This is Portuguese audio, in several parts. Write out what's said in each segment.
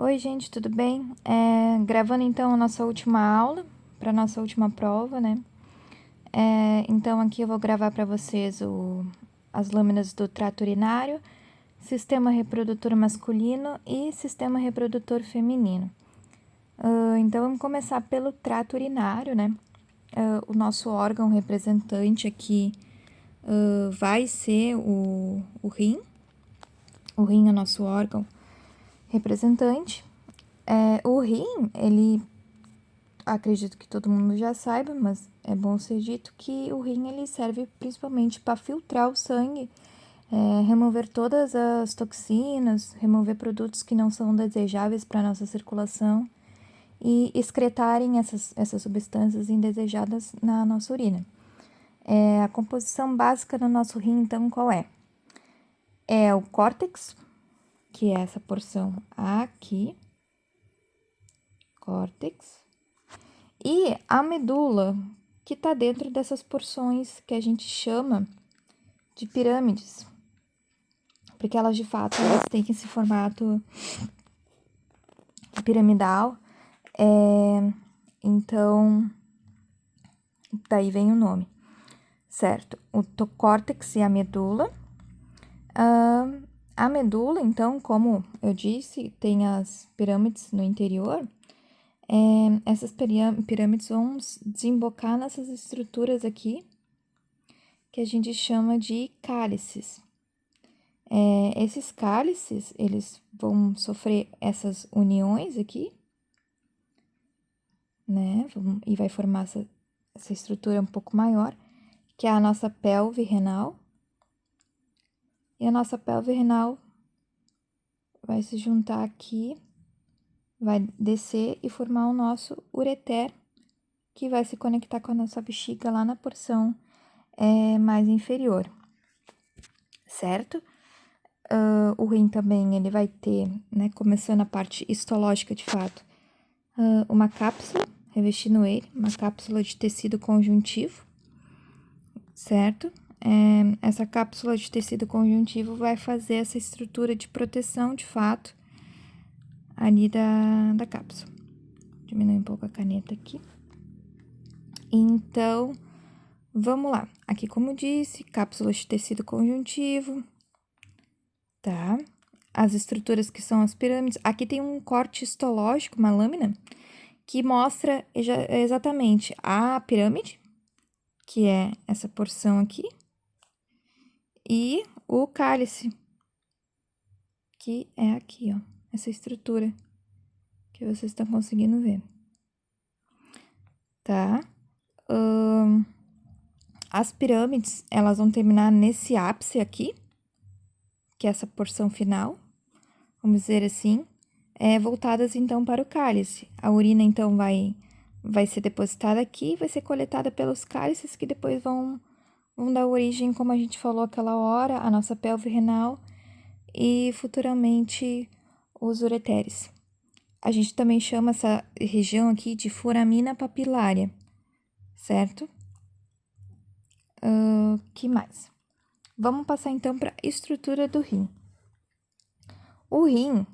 Oi, gente, tudo bem? Gravando então a nossa última aula, para nossa última prova, né? Então aqui eu vou gravar para vocês as lâminas do trato urinário, sistema reprodutor masculino e sistema reprodutor feminino. Então vamos começar pelo trato urinário, né? O nosso órgão representante aqui vai ser o rim. O rim é nosso órgão representante. O rim, ele acredito que todo mundo já saiba, mas é bom ser dito que o rim ele serve principalmente para filtrar o sangue, remover todas as toxinas, remover produtos que não são desejáveis para a nossa circulação e excretarem essas substâncias indesejadas na nossa urina. A composição básica do nosso rim, então, qual é? É o córtex, que é essa porção aqui, córtex, e a medula, que está dentro dessas porções que a gente chama de pirâmides, porque elas de fato elas têm esse formato piramidal, então daí vem o nome, certo? O córtex e a medula. A medula, então, como eu disse, tem as pirâmides no interior. Essas pirâmides vão desembocar nessas estruturas aqui, que a gente chama de cálices. Esses cálices, eles vão sofrer essas uniões aqui, né? E vai formar essa estrutura um pouco maior, que é a nossa pelve renal. E a nossa pelve renal vai se juntar aqui, vai descer e formar o nosso ureter, que vai se conectar com a nossa bexiga lá na porção mais inferior, certo? O rim também, ele vai ter, né, começando a parte histológica de fato, uma cápsula revestindo ele, uma cápsula de tecido conjuntivo, certo? Essa cápsula de tecido conjuntivo vai fazer essa estrutura de proteção, de fato, ali da cápsula. Diminui um pouco a caneta aqui. Então, vamos lá. Aqui, como disse, cápsula de tecido conjuntivo, tá? As estruturas que são as pirâmides. Aqui tem um corte histológico, uma lâmina, que mostra exatamente a pirâmide, que é essa porção aqui, e o cálice, que é aqui, ó, essa estrutura que vocês estão conseguindo ver, tá? As pirâmides, elas vão terminar nesse ápice aqui, que é essa porção final, vamos dizer assim, voltadas então para o cálice. A urina então vai ser depositada aqui, vai ser coletada pelos cálices que depois vão dar origem, como a gente falou aquela hora, à nossa pelve renal e futuramente os ureteres. A gente também chama essa região aqui de foramina papilária, certo? Que mais? Vamos passar então para a estrutura do rim. O rim,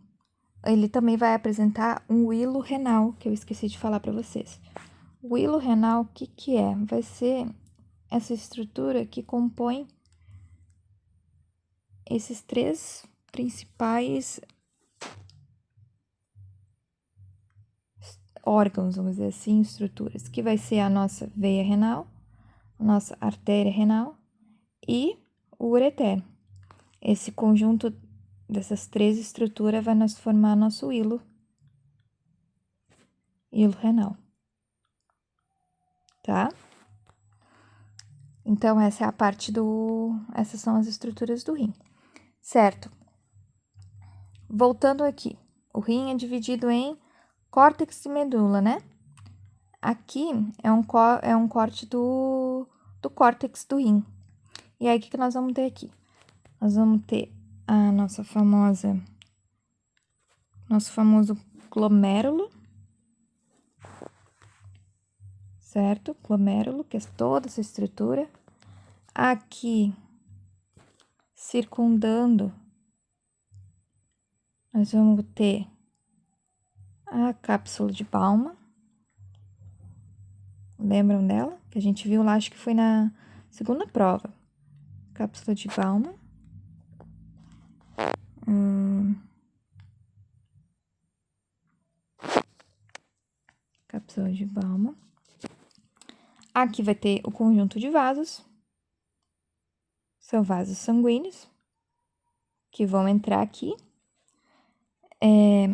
ele também vai apresentar um hilo renal, que eu esqueci de falar para vocês. O hilo renal, o que que é? Vai ser essa estrutura que compõe esses três principais órgãos, vamos dizer assim, estruturas, que vai ser a nossa veia renal, a nossa artéria renal e o ureter. Esse conjunto dessas três estruturas vai nos formar nosso hilo renal, tá? Então, essa é a parte essas são as estruturas do rim, certo? Voltando aqui, o rim é dividido em córtex e medula, né? Aqui é um corte do córtex do rim. E aí, o que nós vamos ter aqui? Nós vamos ter a nosso famoso glomérulo, certo? Glomérulo, que é toda essa estrutura. Aqui, circundando, nós vamos ter a cápsula de Bowman. Lembram dela? Que a gente viu lá, acho que foi na segunda prova. Cápsula de Bowman. Cápsula de Bowman. Aqui vai ter o conjunto de vasos. São vasos sanguíneos que vão entrar aqui.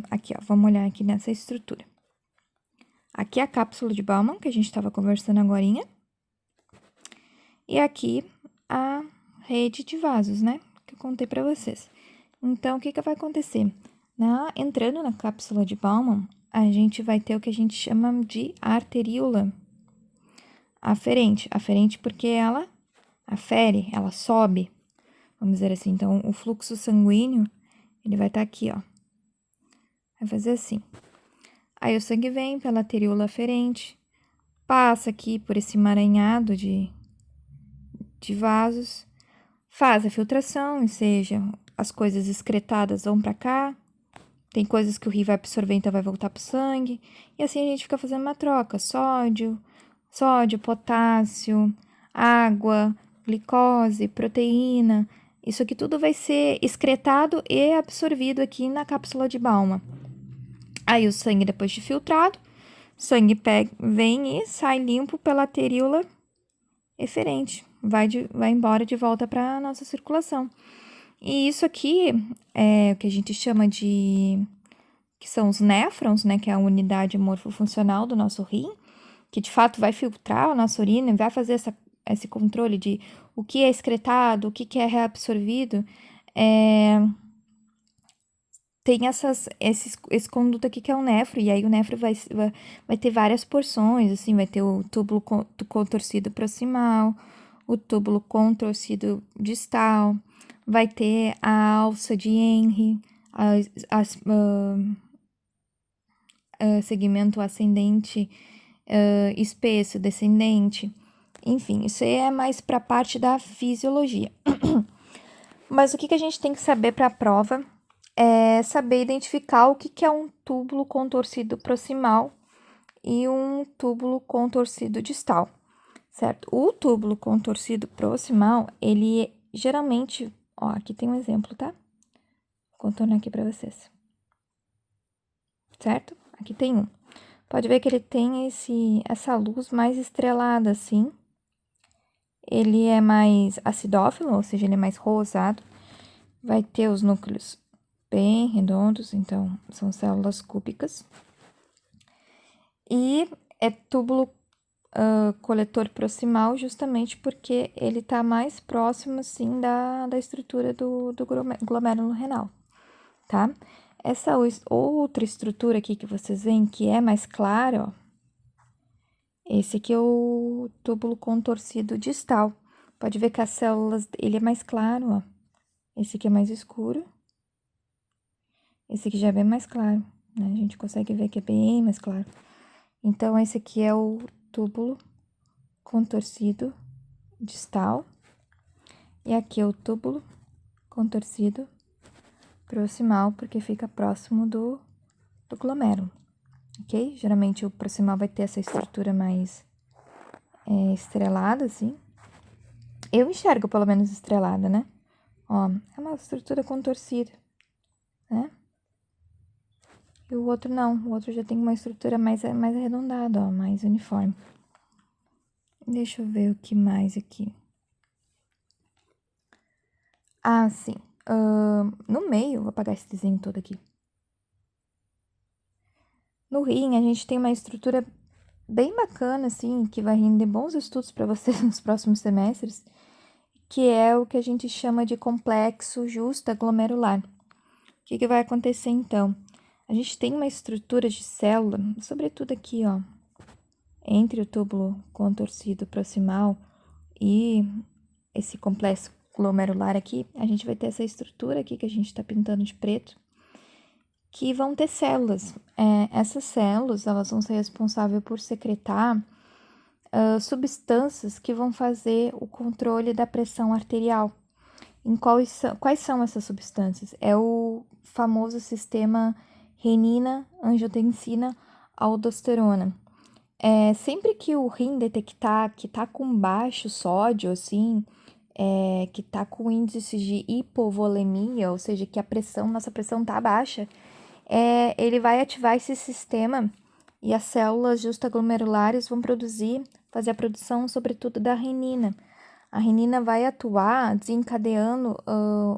Aqui, ó, vamos olhar aqui nessa estrutura. Aqui é a cápsula de Bowman, que a gente estava conversando agorinha. E aqui a rede de vasos, né? Que eu contei para vocês. Então, o que vai acontecer? Entrando na cápsula de Bowman, a gente vai ter o que a gente chama de arteríola aferente. Aferente porque ela afere, ela sobe, vamos dizer assim. Então, o fluxo sanguíneo, ele vai estar aqui, ó. Vai fazer assim. Aí, o sangue vem pela arteríola aferente, passa aqui por esse emaranhado de vasos, faz a filtração, ou seja, as coisas excretadas vão para cá, tem coisas que o rio vai absorver, então vai voltar pro sangue, e assim a gente fica fazendo uma troca, sódio, potássio, água, glicose, proteína, isso aqui tudo vai ser excretado e absorvido aqui na cápsula de Bowman. Aí o sangue, depois de filtrado, o sangue vem e sai limpo pela arteríola eferente, vai embora de volta para a nossa circulação. E isso aqui é o que a gente chama de... que são os néfrons, né? Que é a unidade morfofuncional do nosso rim, que de fato vai filtrar a nossa urina e vai fazer esse controle de o que é excretado, o que é reabsorvido. Tem esse conduto aqui que é o néfro, e aí o néfro vai ter várias porções, assim, vai ter o túbulo contorcido proximal, o túbulo contorcido distal, vai ter a alça de Henry, segmento ascendente, espesso, descendente, enfim, isso aí é mais para a parte da fisiologia. Mas o que a gente tem que saber para a prova é saber identificar o que é um túbulo contorcido proximal e um túbulo contorcido distal, certo? O túbulo contorcido proximal, ele geralmente, ó, aqui tem um exemplo, tá? Vou contornar aqui para vocês. Certo? Aqui tem um. Pode ver que ele tem essa luz mais estrelada, assim. Ele é mais acidófilo, ou seja, ele é mais rosado. Vai ter os núcleos bem redondos, então são células cúbicas. E é túbulo coletor proximal, justamente porque ele está mais próximo, assim, da estrutura do glomérulo renal, tá? Essa outra estrutura aqui que vocês veem, que é mais clara, ó, esse aqui é o túbulo contorcido distal. Pode ver que as células, ele é mais claro, ó. Esse aqui é mais escuro. Esse aqui já é bem mais claro, né? A gente consegue ver que é bem mais claro. Então, esse aqui é o túbulo contorcido distal. E aqui é o túbulo contorcido proximal, porque fica próximo do glomérulo, ok? Geralmente o proximal vai ter essa estrutura mais estrelada, assim. Eu enxergo pelo menos estrelada, né? Ó, é uma estrutura contorcida, né? E o outro não, o outro já tem uma estrutura mais arredondada, ó, mais uniforme. Deixa eu ver o que mais aqui. Ah, sim. No meio, vou apagar esse desenho todo aqui. No rim, a gente tem uma estrutura bem bacana, assim, que vai render bons estudos para vocês nos próximos semestres, que é o que a gente chama de complexo justa-glomerular. O que vai acontecer, então? A gente tem uma estrutura de célula, sobretudo aqui, ó, entre o túbulo contorcido proximal e esse complexo glomerular aqui, a gente vai ter essa estrutura aqui que a gente está pintando de preto, que vão ter células. Essas células, elas vão ser responsáveis por secretar substâncias que vão fazer o controle da pressão arterial. Quais são essas substâncias? É o famoso sistema renina, angiotensina, aldosterona. Sempre que o rim detectar que tá com baixo sódio, assim, que tá com índice de hipovolemia, ou seja, que nossa pressão tá baixa, ele vai ativar esse sistema e as células justaglomerulares vão fazer a produção, sobretudo, da renina. A renina vai atuar desencadeando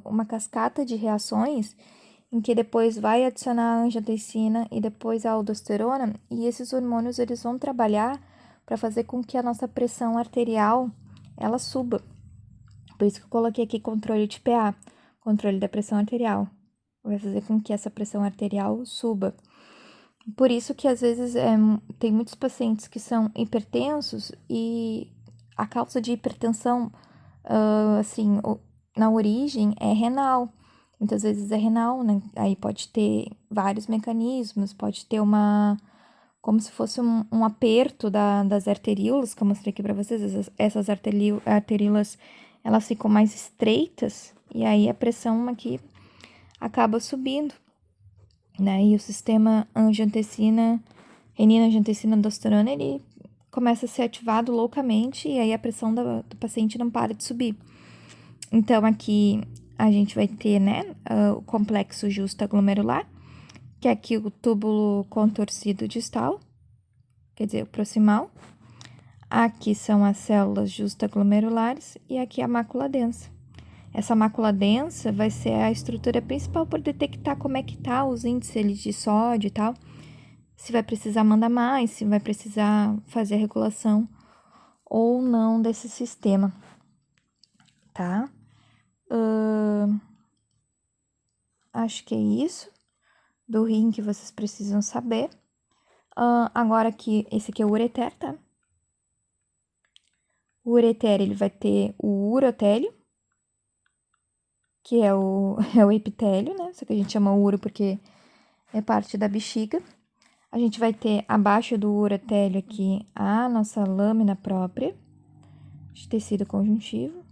uma cascata de reações em que depois vai adicionar a angiotensina e depois a aldosterona, e esses hormônios eles vão trabalhar para fazer com que a nossa pressão arterial ela suba. Por isso que eu coloquei aqui controle de PA, controle da pressão arterial. Vai fazer com que essa pressão arterial suba. Por isso que às vezes tem muitos pacientes que são hipertensos e a causa de hipertensão, assim, na origem é renal. Muitas vezes é renal, né? Aí pode ter vários mecanismos, pode ter como se fosse um aperto das arteríolas, que eu mostrei aqui para vocês. Essas arteríolas, elas ficam mais estreitas e aí a pressão aqui acaba subindo, né? E o sistema renina, angiotensina, aldosterona, ele começa a ser ativado loucamente e aí a pressão do paciente não para de subir. Então, aqui a gente vai ter, né, o complexo justaglomerular, que é aqui o túbulo contorcido distal, quer dizer, o proximal. Aqui são as células justaglomerulares e aqui a mácula densa. Essa mácula densa vai ser a estrutura principal por detectar como é que tá os índices de sódio e tal, se vai precisar mandar mais, se vai precisar fazer a regulação ou não desse sistema, tá? Acho que é isso do rim que vocês precisam saber. Agora que esse aqui é o ureter, tá? O ureter, ele vai ter o urotélio, que é o epitélio, né? Só que a gente chama uro porque é parte da bexiga. A gente vai ter abaixo do urotélio aqui a nossa lâmina própria de tecido conjuntivo.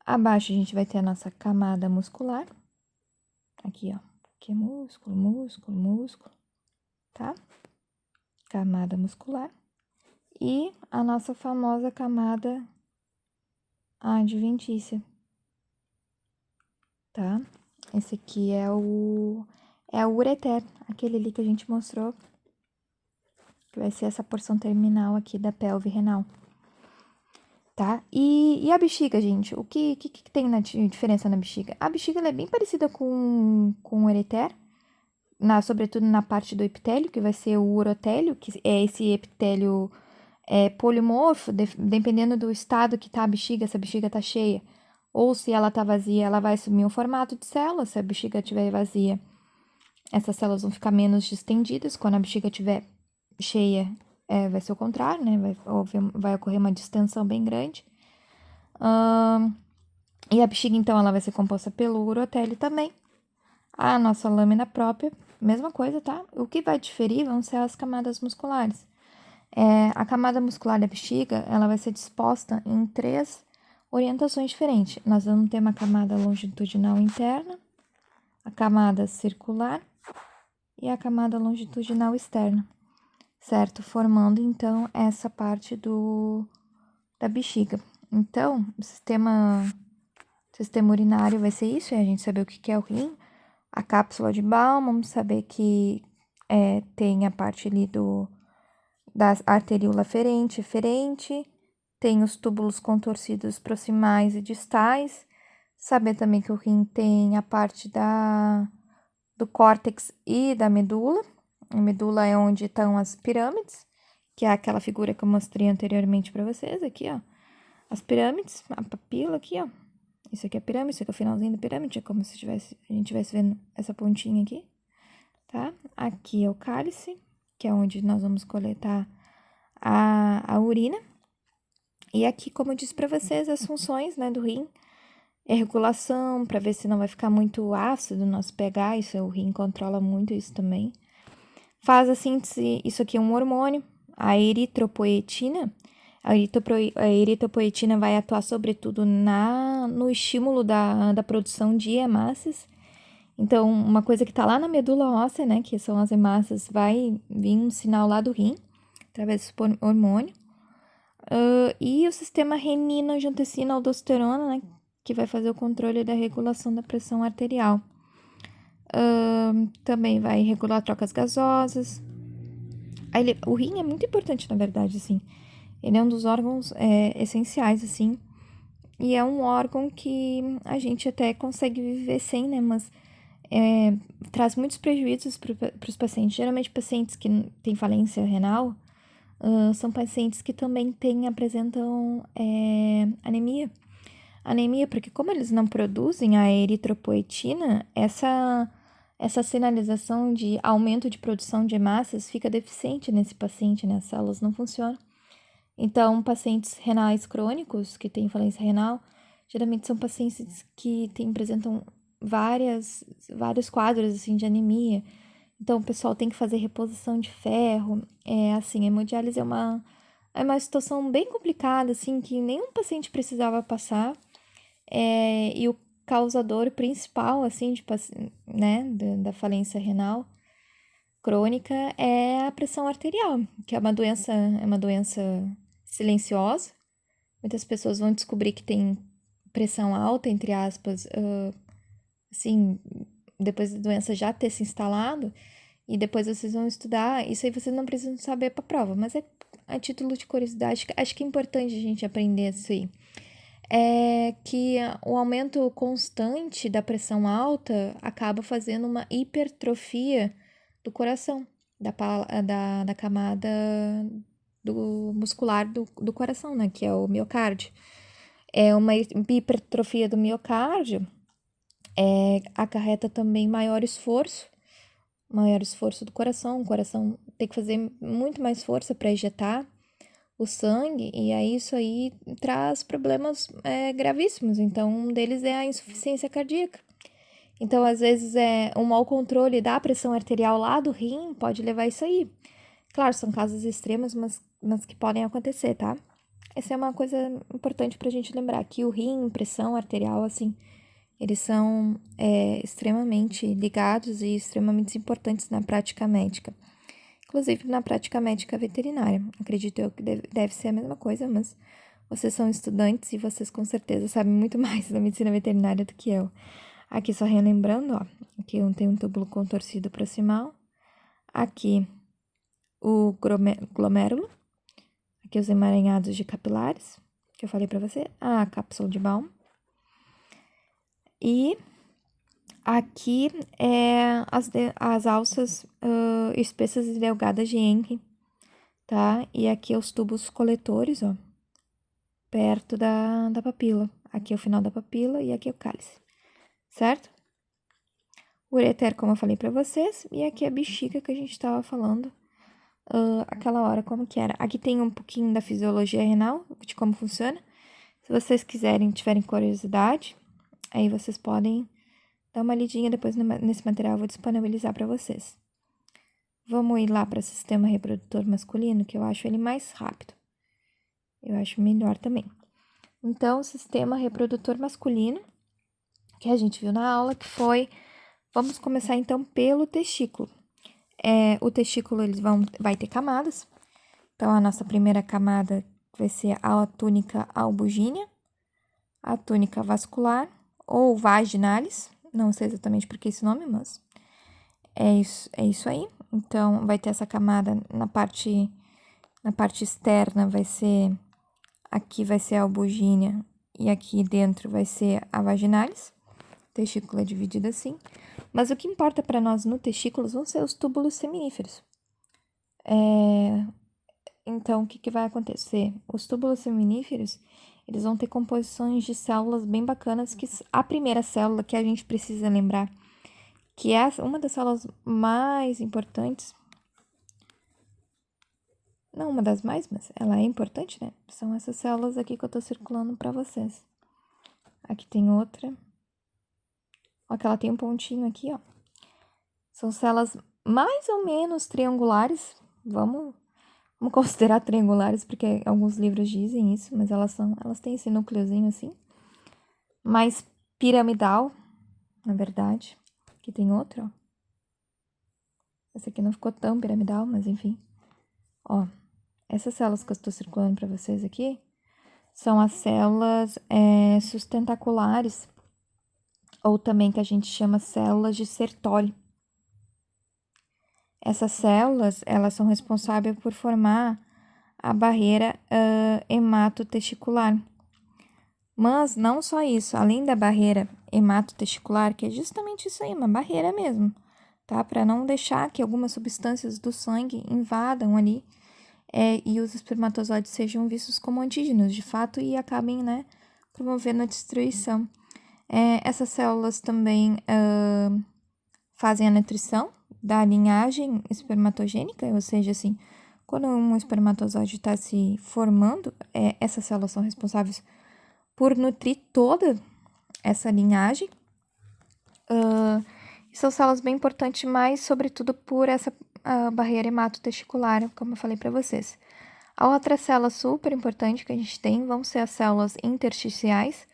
Abaixo a gente vai ter a nossa camada muscular. Aqui, ó. Aqui é músculo, músculo, músculo, tá? Camada muscular. E a nossa famosa camada adventícia, tá? Esse aqui é o ureter, aquele ali que a gente mostrou, que vai ser essa porção terminal aqui da pelve renal, tá? E a bexiga, gente, o que tem de diferença na bexiga? A bexiga ela é bem parecida com o ureter, sobretudo na parte do epitélio, que vai ser o urotélio, que é esse epitélio polimorfo, dependendo do estado que tá a bexiga, se a bexiga tá cheia, ou se ela tá vazia, ela vai assumir um formato de célula, se a bexiga estiver vazia, essas células vão ficar menos distendidas, quando a bexiga estiver cheia, vai ser o contrário, né, vai ocorrer uma distensão bem grande. E a bexiga, então, ela vai ser composta pelo urotélio também. A nossa lâmina própria, mesma coisa, tá? O que vai diferir vão ser as camadas musculares. A camada muscular da bexiga, ela vai ser disposta em 3 orientações diferentes. Nós vamos ter uma camada longitudinal interna, a camada circular e a camada longitudinal externa, certo? Formando, então, essa parte da bexiga. Então, o sistema urinário vai ser isso, a gente saber o que é o rim, a cápsula de Bowman, saber que tem a parte ali da arteríola ferente, tem os túbulos contorcidos proximais e distais, saber também que o rim tem a parte do córtex e da medula. A medula é onde estão as pirâmides, que é aquela figura que eu mostrei anteriormente para vocês, aqui, ó. As pirâmides, a papila aqui, ó. Isso aqui é a pirâmide, isso aqui é o finalzinho da pirâmide, é como se a gente estivesse vendo essa pontinha aqui, tá? Aqui é o cálice, que é onde nós vamos coletar a urina. E aqui, como eu disse para vocês, as funções, né, do rim é regulação, para ver se não vai ficar muito ácido o nosso pH, isso o rim controla muito isso também. Faz a síntese, isso aqui é um hormônio, a eritropoetina. A eritropoetina vai atuar sobretudo no estímulo da produção de hemácias. Então, uma coisa que está lá na medula óssea, né, que são as hemácias, vai vir um sinal lá do rim, através do hormônio. E o sistema renina-angiotensina-aldosterona, né, que vai fazer o controle da regulação da pressão arterial. Também vai regular trocas gasosas. O rim é muito importante, na verdade, assim. Ele é um dos órgãos essenciais, assim. E é um órgão que a gente até consegue viver sem, né? Mas traz muitos prejuízos para os pacientes. Geralmente, pacientes que têm falência renal são pacientes que também apresentam anemia. Anemia, porque como eles não produzem a eritropoetina, essa sinalização de aumento de produção de hemácias fica deficiente nesse paciente, né? As células não funcionam. Então, pacientes renais crônicos que têm falência renal, geralmente são pacientes que apresentam vários quadros, assim, de anemia. Então, o pessoal tem que fazer reposição de ferro. A hemodiálise é uma situação bem complicada, assim, que nenhum paciente precisava passar. E o causador principal, assim, né, da falência renal crônica é a pressão arterial, que é uma doença silenciosa. Muitas pessoas vão descobrir que tem pressão alta, entre aspas, assim, depois da doença já ter se instalado, e depois vocês vão estudar. Isso aí vocês não precisam saber para prova, mas é a título de curiosidade, acho que é importante a gente aprender isso aí. É que o aumento constante da pressão alta acaba fazendo uma hipertrofia do coração, da camada muscular do coração, né? Que é o miocárdio. É uma hipertrofia do miocárdio, acarreta também maior esforço do coração. O coração tem que fazer muito mais força para ejetar o sangue, e aí isso aí traz problemas gravíssimos. Então, um deles é a insuficiência cardíaca. Então, às vezes, um mau controle da pressão arterial lá do rim pode levar a isso aí. Claro, são casos extremos, mas que podem acontecer, tá? Essa é uma coisa importante pra gente lembrar, que o rim, pressão arterial, assim, eles são extremamente ligados e extremamente importantes na prática médica. Inclusive na prática médica veterinária. Acredito eu que deve ser a mesma coisa, mas vocês são estudantes e vocês com certeza sabem muito mais da medicina veterinária do que eu. Aqui só relembrando, ó, aqui eu tenho um túbulo contorcido proximal, aqui o glomérulo, aqui os emaranhados de capilares, que eu falei pra você, a cápsula de Baum, e aqui as alças espessas e delgadas de Henle, tá? E aqui os tubos coletores, ó, perto da papila. Aqui é o final da papila e aqui é o cálice, certo? O ureter, como eu falei pra vocês, e aqui é a bexiga que a gente tava falando aquela hora, como que era. Aqui tem um pouquinho da fisiologia renal, de como funciona. Se vocês tiverem curiosidade, aí vocês podem dar uma lidinha depois nesse material, eu vou disponibilizar para vocês. Vamos ir lá para o sistema reprodutor masculino, que eu acho ele mais rápido. Eu acho melhor também. Então, o sistema reprodutor masculino, que a gente viu na aula, que foi... Vamos começar, então, pelo testículo. O testículo, vai ter camadas. Então, a nossa primeira camada vai ser a túnica albugínea, a túnica vascular, ou vaginalis. Não sei exatamente por que esse nome, mas é isso aí. Então, vai ter essa camada na parte externa, aqui vai ser a albugínea e aqui dentro vai ser a vaginalis. O testículo é dividido assim. Mas o que importa para nós no testículo vão ser os túbulos seminíferos. Então, o que vai acontecer? Os túbulos seminíferos, eles vão ter composições de células bem bacanas, que a primeira célula que a gente precisa lembrar, que é uma das células mais importantes, não uma das mais, mas ela é importante, né? São essas células aqui que eu tô circulando para vocês. Aqui tem outra. Ó, que ela tem um pontinho aqui, ó. São células mais ou menos triangulares. Vamos considerar triangulares, porque alguns livros dizem isso, mas elas têm esse núcleozinho assim. Mais piramidal, na verdade. Aqui tem outra, ó. Essa aqui não ficou tão piramidal, mas enfim. Ó, essas células que eu estou circulando para vocês aqui são as células sustentaculares, ou também que a gente chama células de Sertoli. Essas células, elas são responsáveis por formar a barreira hematotesticular. Mas não só isso, além da barreira hematotesticular, que é justamente isso aí, uma barreira mesmo, tá? Para não deixar que algumas substâncias do sangue invadam ali e os espermatozoides sejam vistos como antígenos, de fato, e acabem, né, promovendo a destruição. Essas células também fazem a nutrição da linhagem espermatogênica, ou seja, assim, quando um espermatozoide está se formando, essas células são responsáveis por nutrir toda essa linhagem. São células bem importantes, mas sobretudo por essa barreira hematotesticular, como eu falei para vocês. A outra célula super importante que a gente tem vão ser as células intersticiais,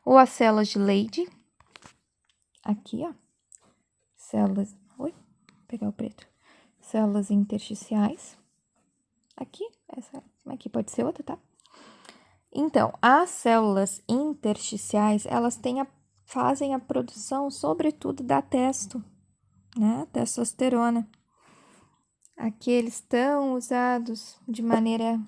ou as células de Leydig. Aqui, ó. Células... Oi, vou pegar o preto. Células intersticiais. Aqui, aqui pode ser outra, tá? Então, as células intersticiais, elas fazem a produção, sobretudo, da testo, né? Testosterona. Aqui eles estão usados de maneira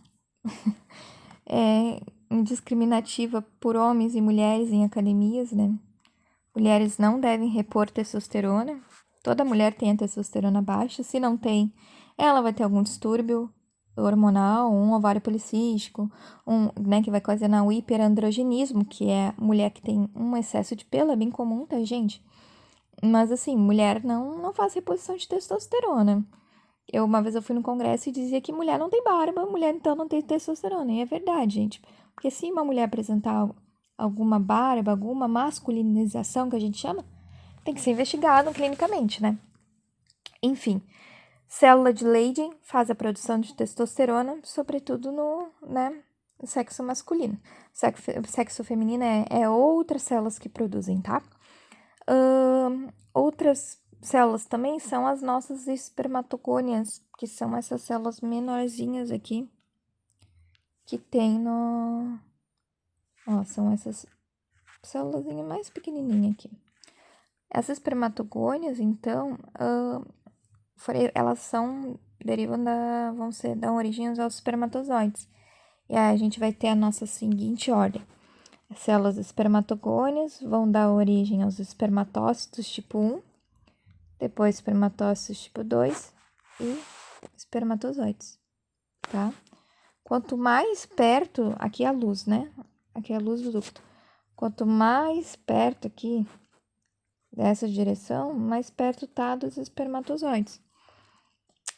indiscriminativa por homens e mulheres em academias, né? Mulheres não devem repor testosterona. Toda mulher tem a testosterona baixa. Se não tem, ela vai ter algum distúrbio hormonal, um ovário policístico, né, que vai ocasionar o hiperandrogenismo, que é mulher que tem um excesso de pelo, é bem comum, tá, gente? Mas, assim, mulher não faz reposição de testosterona. Uma vez eu fui no congresso e dizia que mulher não tem barba, mulher então não tem testosterona. E é verdade, gente. Porque se uma mulher apresentar alguma barba, alguma masculinização, que a gente chama, tem que ser investigado clinicamente, né? Enfim, célula de Leydig faz a produção de testosterona, sobretudo no sexo masculino. Sexo feminino é outras células que produzem, tá? Outras células também são as nossas espermatogônias, que são essas células menorzinhas aqui, que tem no... Ó, são essas células mais pequenininhas aqui. Essas espermatogônias, então, elas dão origem aos espermatozoides. E aí a gente vai ter a nossa seguinte ordem. As células espermatogônias vão dar origem aos espermatócitos tipo 1, depois espermatócitos tipo 2 e espermatozoides, tá? Quanto mais perto, aqui é a luz, né? Aqui é a luz do ducto. Quanto mais perto aqui dessa direção, mais perto tá dos espermatozoides.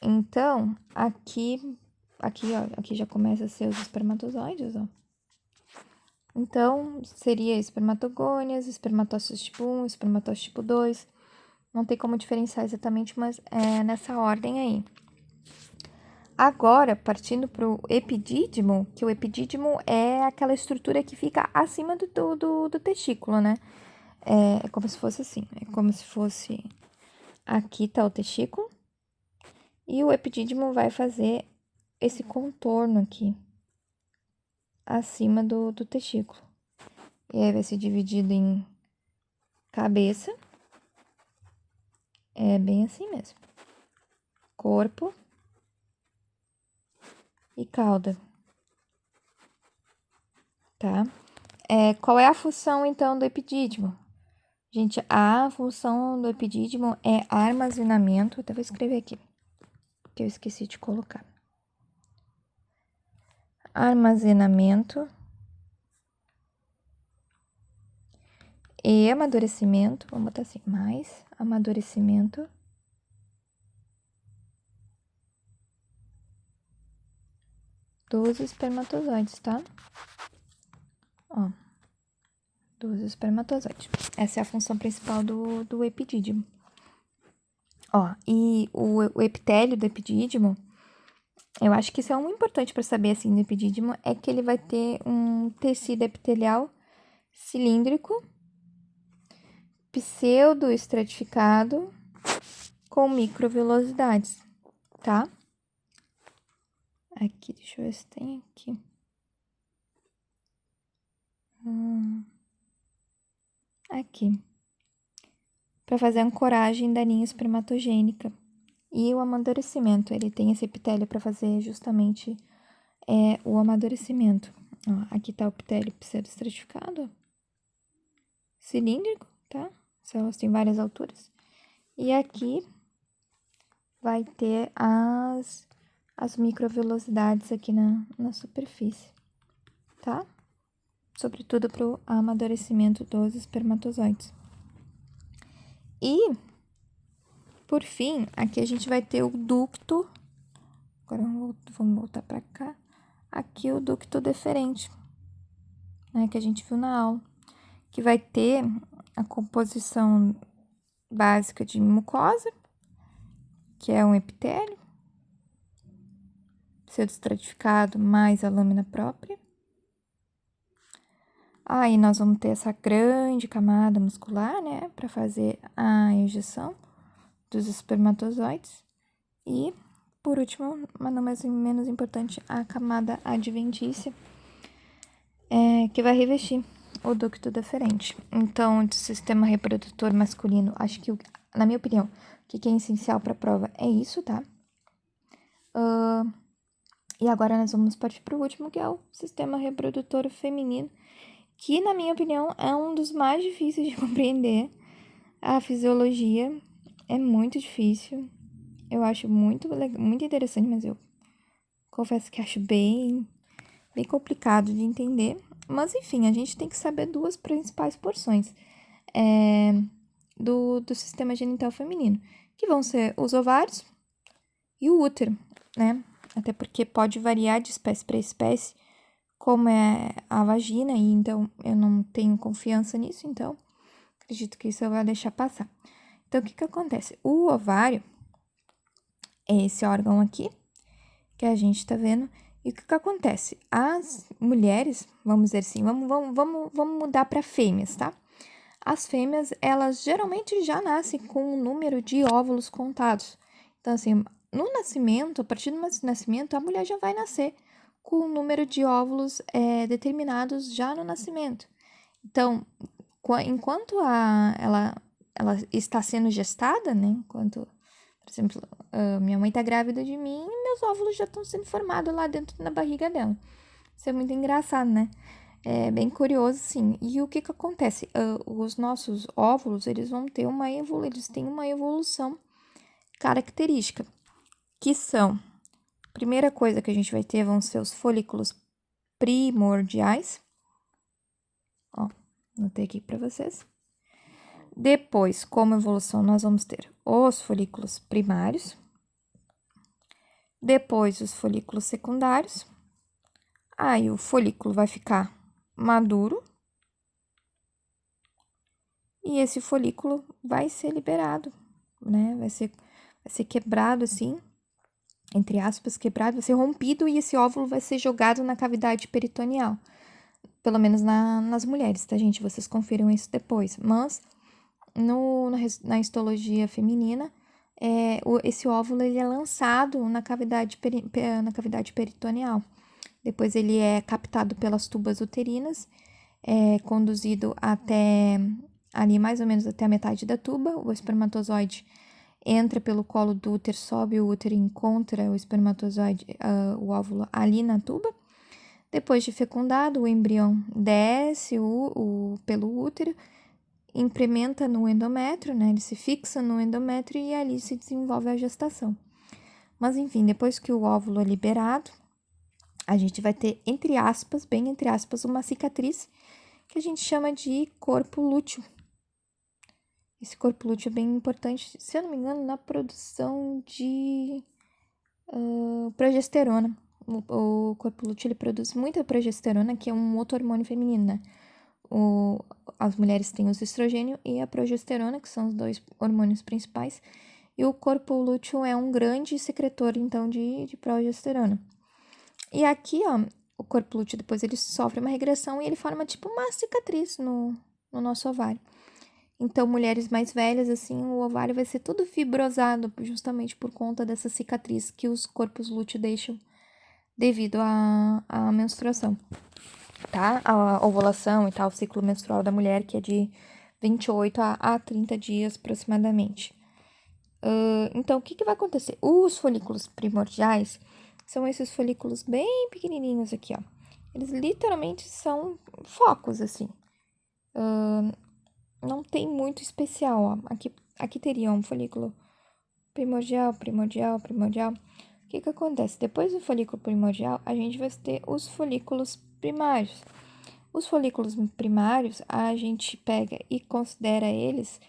Então, aqui, ó, aqui já começa a ser os espermatozoides, ó. Então, seria espermatogônias, espermatócitos tipo 1, espermatócitos tipo 2. Não tem como diferenciar exatamente, mas é nessa ordem aí. Agora, partindo para o epidídimo, que o epidídimo é aquela estrutura que fica acima do testículo, né? É como se fosse assim, é como se fosse... Aqui tá o testículo, e o epidídimo vai fazer esse contorno aqui, acima do testículo. E aí vai ser dividido em cabeça, é bem assim mesmo, corpo e cauda, tá? Qual é a função, então, do epidídimo? Gente, a função do epidídimo é armazenamento, até vou escrever aqui, que eu esqueci de colocar. Armazenamento e amadurecimento, vamos botar assim, mais amadurecimento dos espermatozoides, tá? Ó, dos espermatozoides. Essa é a função principal do epidídimo. Ó, e o epitélio do epidídimo, eu acho que isso é um importante para saber, assim, do epidídimo, é que ele vai ter um tecido epitelial cilíndrico, pseudoestratificado com microvelocidades, tá? Aqui, deixa eu ver se tem aqui. Aqui. Para fazer a ancoragem da linha espermatogênica. E o amadurecimento, ele tem esse epitélio para fazer justamente o amadurecimento. Ó, aqui tá o epitélio pseudoestratificado, cilíndrico, tá? Células têm várias alturas. E aqui vai ter as microvelocidades aqui na superfície, tá? Sobretudo para o amadurecimento dos espermatozoides. E, por fim, aqui a gente vai ter o ducto. Agora vamos voltar para cá. Aqui o ducto deferente, né, que a gente viu na aula, que vai ter a composição básica de mucosa, que é um epitélio pseudoestratificado mais a lâmina própria. Aí nós vamos ter essa grande camada muscular, né, para fazer a injeção dos espermatozoides. E, por último, mas não menos importante, a camada adventícia, que vai revestir o ducto deferente. Então, do sistema reprodutor masculino, acho que, na minha opinião, o que é essencial para a prova é isso, tá? E agora nós vamos partir para o último, que é o sistema reprodutor feminino, que, na minha opinião, é um dos mais difíceis de compreender. A fisiologia é muito difícil. Eu acho muito interessante, mas eu confesso que acho bem complicado de entender. Mas, enfim, a gente tem que saber duas principais porções do sistema genital feminino, que vão ser os ovários e o útero, né? Até porque pode variar de espécie para espécie, como é a vagina, e então eu não tenho confiança nisso, então acredito que isso eu vou deixar passar. Então, o que acontece? O ovário é esse órgão aqui, que a gente tá vendo, e o que acontece? As mulheres, vamos dizer assim, vamos mudar para fêmeas, tá? As fêmeas, elas geralmente já nascem com um número de óvulos contados. Então, assim, no nascimento, a partir do nascimento, a mulher já vai nascer com um número de óvulos determinados já no nascimento. Então, enquanto ela está sendo gestada, né? Enquanto, por exemplo, minha mãe está grávida de mim e meus óvulos já estão sendo formados lá dentro da barriga dela. Isso é muito engraçado, né? É bem curioso, sim. E o que acontece? Os nossos óvulos, eles vão ter eles têm uma evolução característica, que são, a primeira coisa que a gente vai ter vão ser os folículos primordiais. Ó, anotei aqui para vocês. Depois, como evolução, nós vamos ter os folículos primários. Depois, os folículos secundários. Aí, o folículo vai ficar maduro. E esse folículo vai ser liberado, né? Vai ser quebrado assim, entre aspas, quebrado, vai ser rompido e esse óvulo vai ser jogado na cavidade peritoneal. Pelo menos nas mulheres, tá, gente? Vocês confiram isso depois. Mas, na histologia feminina, esse óvulo ele é lançado na cavidade peritoneal. Depois ele é captado pelas tubas uterinas, conduzido até ali mais ou menos até a metade da tuba. O espermatozoide entra pelo colo do útero, sobe o útero e encontra o espermatozoide, o óvulo ali na tuba. Depois de fecundado, o embrião desce pelo útero, implementa no endométrio, né? Ele se fixa no endométrio e ali se desenvolve a gestação. Mas, enfim, depois que o óvulo é liberado, a gente vai ter, entre aspas, bem entre aspas, uma cicatriz que a gente chama de corpo lúteo. Esse corpo lúteo é bem importante, se eu não me engano, na produção de progesterona. O corpo lúteo ele produz muita progesterona, que é um outro hormônio feminino, né? As mulheres têm o estrogênio e a progesterona, que são os dois hormônios principais. E o corpo lúteo é um grande secretor, então, de progesterona. E aqui, ó, o corpo lúteo depois ele sofre uma regressão e ele forma tipo uma cicatriz no nosso ovário. Então, mulheres mais velhas, assim, o ovário vai ser todo fibrosado, justamente por conta dessa cicatriz que os corpos lúteos deixam devido à menstruação, tá? A ovulação e tal, o ciclo menstrual da mulher, que é de 28 a 30 dias aproximadamente. Então, o que vai acontecer? Os folículos primordiais são esses folículos bem pequenininhos aqui, ó. Eles literalmente são focos, assim. Não tem muito especial, ó. Aqui teria um folículo primordial. O que acontece? Depois do folículo primordial, a gente vai ter os folículos primários. Os folículos primários, a gente pega e considera eles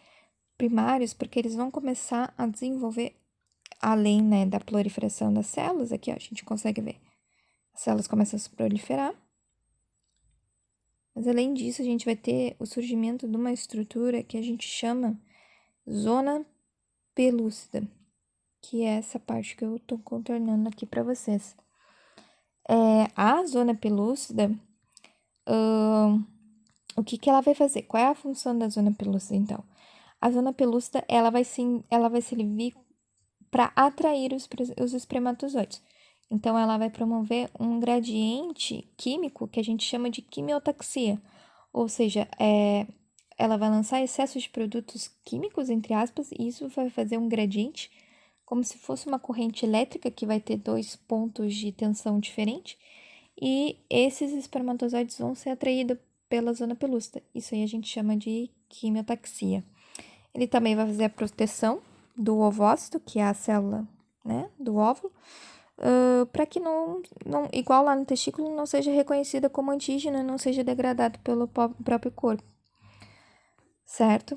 primários porque eles vão começar a desenvolver, além, né, da proliferação das células, aqui, ó, a gente consegue ver. As células começam a se proliferar. Mas, além disso, a gente vai ter o surgimento de uma estrutura que a gente chama zona pelúcida, que é essa parte que eu tô contornando aqui para vocês. A zona pelúcida, o que ela vai fazer? Qual é a função da zona pelúcida, então? A zona pelúcida, ela vai servir para atrair os espermatozoides. Então, ela vai promover um gradiente químico que a gente chama de quimiotaxia, ou seja, ela vai lançar excesso de produtos químicos, entre aspas, e isso vai fazer um gradiente, como se fosse uma corrente elétrica que vai ter 2 pontos de tensão diferentes, e esses espermatozoides vão ser atraídos pela zona pelúcida. Isso aí a gente chama de quimiotaxia. Ele também vai fazer a proteção do ovócito, que é a célula, né, do óvulo, para que não, igual lá no testículo, não seja reconhecida como antígeno e não seja degradado pelo próprio corpo, certo?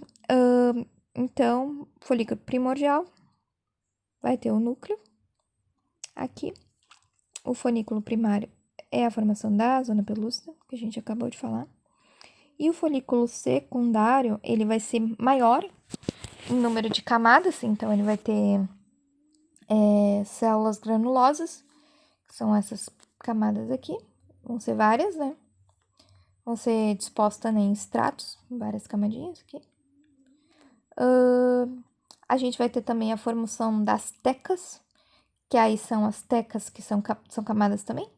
Então, folículo primordial vai ter o núcleo aqui. O folículo primário é a formação da zona pelúcida, que a gente acabou de falar. E o folículo secundário, ele vai ser maior em número de camadas, então ele vai ter células granulosas, que são essas camadas aqui, vão ser várias, né? Vão ser dispostas, né, em estratos, várias camadinhas aqui. A gente vai ter também a formação das tecas, que aí são as tecas que são camadas também.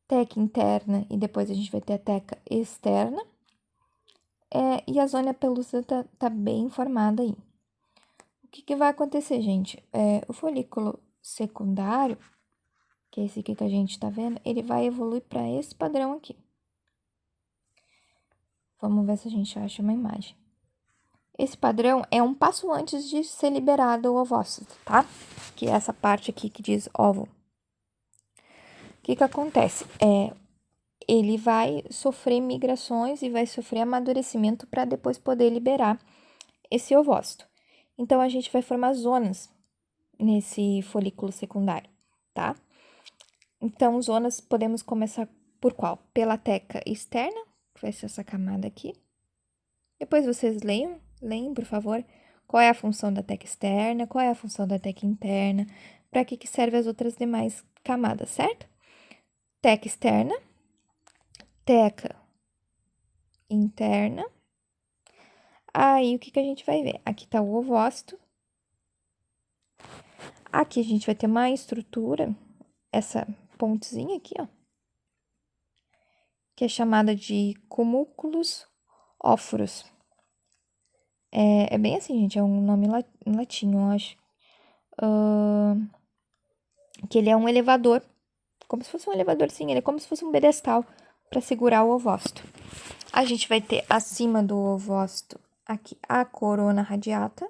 Teca interna e depois a gente vai ter a teca externa. E a zona pelúcida tá bem formada aí. O que vai acontecer, gente? O folículo secundário, que é esse aqui que a gente tá vendo, ele vai evoluir para esse padrão aqui. Vamos ver se a gente acha uma imagem. Esse padrão é um passo antes de ser liberado o ovócito, tá? Que é essa parte aqui que diz óvulo. O que acontece? Ele vai sofrer migrações e vai sofrer amadurecimento para depois poder liberar esse ovócito. Então, a gente vai formar zonas nesse folículo secundário, tá? Então, zonas podemos começar por qual? Pela teca externa, que vai ser essa camada aqui. Depois vocês leem, por favor, qual é a função da teca externa, qual é a função da teca interna, para que servem as outras demais camadas, certo? Teca externa, teca interna. Aí, o que a gente vai ver? Aqui tá o ovócito. Aqui a gente vai ter uma estrutura, essa pontezinha aqui, ó, que é chamada de cumúnculos óforos. É bem assim, gente, é um nome em latim, eu acho. Que ele é um elevador, como se fosse um elevador, sim, ele é como se fosse um pedestal para segurar o ovócito. A gente vai ter acima do ovócito aqui a corona radiata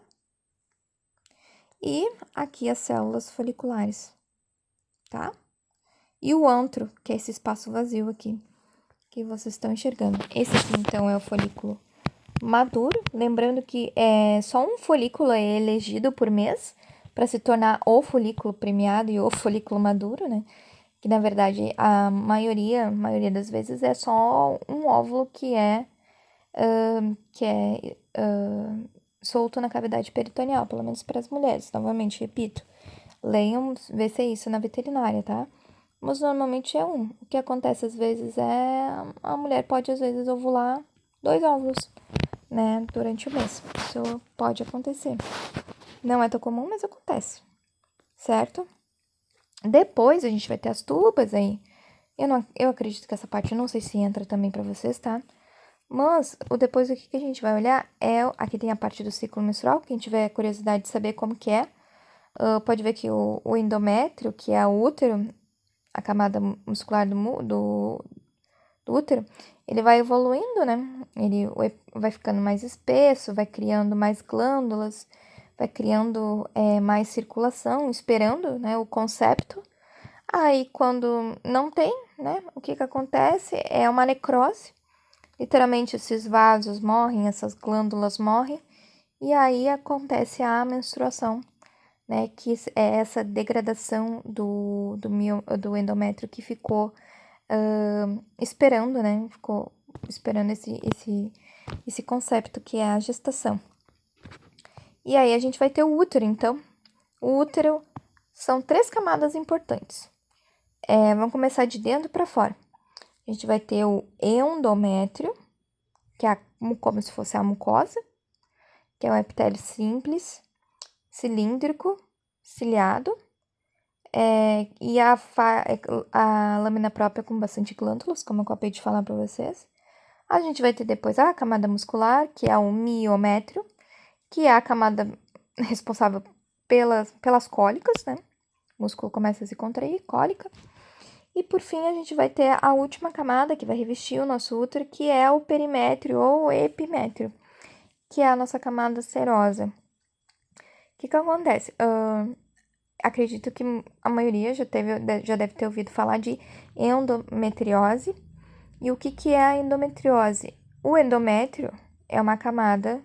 e aqui as células foliculares, tá? E o antro, que é esse espaço vazio aqui, que vocês estão enxergando. Esse aqui, então, é o folículo maduro. Lembrando que só um folículo é elegido por mês para se tornar o folículo premiado e o folículo maduro, né? Que, na verdade, a maioria das vezes é só um óvulo que é solto na cavidade peritoneal, pelo menos para as mulheres. Novamente, repito, leiam, vê se é isso na veterinária, tá? Mas normalmente é um. O que acontece às vezes a mulher pode às vezes ovular 2 óvulos né, durante o mês. Isso pode acontecer. Não é tão comum, mas acontece, certo? Depois a gente vai ter as tubas aí. Eu acredito que essa parte, eu não sei se entra também pra vocês, tá? Mas depois o que a gente vai olhar aqui tem a parte do ciclo menstrual, quem tiver curiosidade de saber como que é, pode ver que o endométrio, que é o útero, a camada muscular do útero, ele vai evoluindo, né? Ele vai ficando mais espesso, vai criando mais glândulas, vai criando mais circulação, esperando, né, o concepto. Aí, quando não tem, né, o que acontece é uma necrose. Literalmente, esses vasos morrem, essas glândulas morrem, e aí acontece a menstruação, né, que é essa degradação do endométrio que ficou esperando, né, ficou esperando esse concepto que é a gestação. E aí a gente vai ter o útero, então. O útero são 3 camadas importantes. Vamos começar de dentro para fora. A gente vai ter o endométrio, que é como se fosse a mucosa, que é um epitélio simples, cilíndrico, ciliado, e a lâmina própria com bastante glândulas, como eu acabei de falar para vocês. A gente vai ter depois a camada muscular, que é o miométrio, que é a camada responsável pelas cólicas, né? O músculo começa a se contrair, cólica. E por fim, a gente vai ter a última camada que vai revestir o nosso útero, que é o perimétrio ou epimétrio, que é a nossa camada serosa. O que acontece? Acredito que a maioria já deve ter ouvido falar de endometriose. E o que é a endometriose? O endométrio é uma camada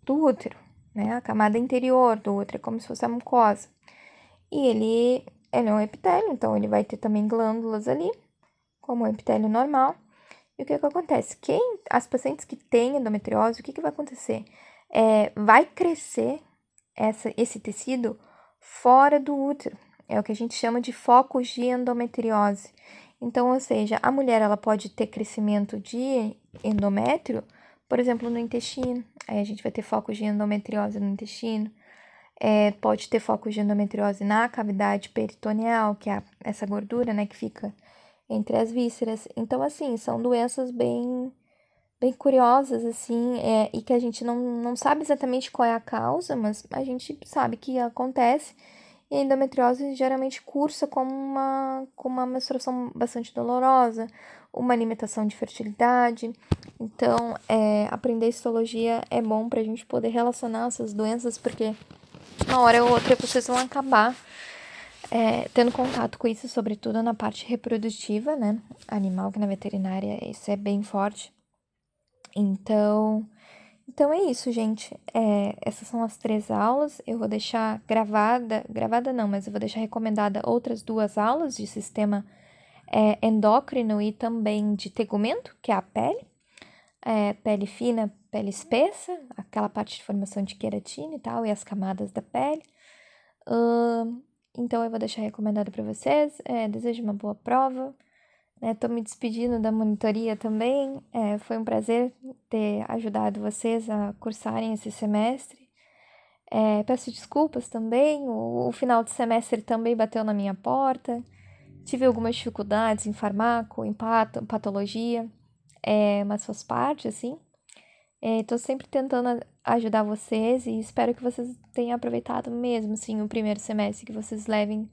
do útero, né? A camada interior do útero, é como se fosse a mucosa. E ele é um epitélio, então ele vai ter também glândulas ali, como o epitélio normal. E o que acontece? As pacientes que têm endometriose, o que vai acontecer? Vai crescer esse tecido fora do útero. É o que a gente chama de focos de endometriose. Então, ou seja, a mulher ela pode ter crescimento de endométrio, por exemplo, no intestino. Aí a gente vai ter focos de endometriose no intestino. Pode ter focos de endometriose na cavidade peritoneal, que é essa gordura, né, que fica entre as vísceras. Então, assim, são doenças bem curiosas, assim, e que a gente não sabe exatamente qual é a causa, mas a gente sabe que acontece. E a endometriose geralmente cursa com uma menstruação bastante dolorosa, uma limitação de fertilidade. Então, aprender histologia é bom para a gente poder relacionar essas doenças, porque uma hora ou outra vocês vão acabar tendo contato com isso, sobretudo na parte reprodutiva, né? Animal, que na veterinária isso é bem forte. Então é isso, gente. Essas são as 3 aulas. Eu vou deixar gravada não, mas eu vou deixar recomendada outras 2 aulas de sistema endócrino e também de tegumento, que é a pele. Pele fina, pele espessa, aquela parte de formação de queratina e tal, e as camadas da pele. Então eu vou deixar recomendado para vocês. Desejo uma boa prova. Tô me despedindo da monitoria também. Foi um prazer ter ajudado vocês a cursarem esse semestre. Peço desculpas também. O final de semestre também bateu na minha porta. Tive algumas dificuldades em farmaco, em patologia, mas faz parte, assim. Tô sempre tentando ajudar vocês e espero que vocês tenham aproveitado mesmo, assim, o primeiro semestre, que vocês levem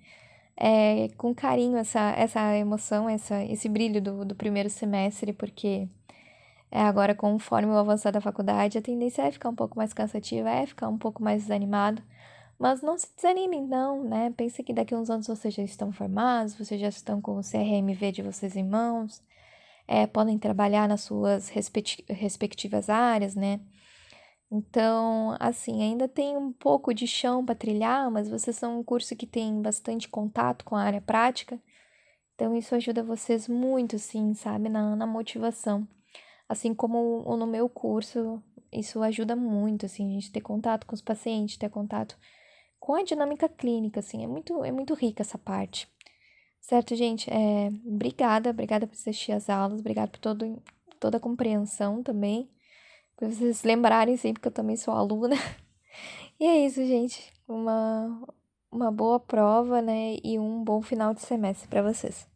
com carinho essa emoção, esse brilho do primeiro semestre, porque agora, conforme o avançar da faculdade, a tendência é ficar um pouco mais cansativa, ficar um pouco mais desanimado. Mas não se desanimem, não, né? Pense que daqui a uns anos vocês já estão formados, vocês já estão com o CRMV de vocês em mãos, podem trabalhar nas suas respectivas áreas, né? Então, assim, ainda tem um pouco de chão para trilhar, mas vocês são um curso que tem bastante contato com a área prática. Então, isso ajuda vocês muito, sim, sabe, na motivação. Assim como no meu curso, isso ajuda muito, assim, a gente ter contato com os pacientes, ter contato com a dinâmica clínica, assim, é muito rica essa parte. Certo, gente? Obrigada por assistir as aulas, obrigada por toda a compreensão também. Pra vocês se lembrarem sempre que eu também sou aluna. E é isso, gente. Uma boa prova, né? E um bom final de semestre pra vocês.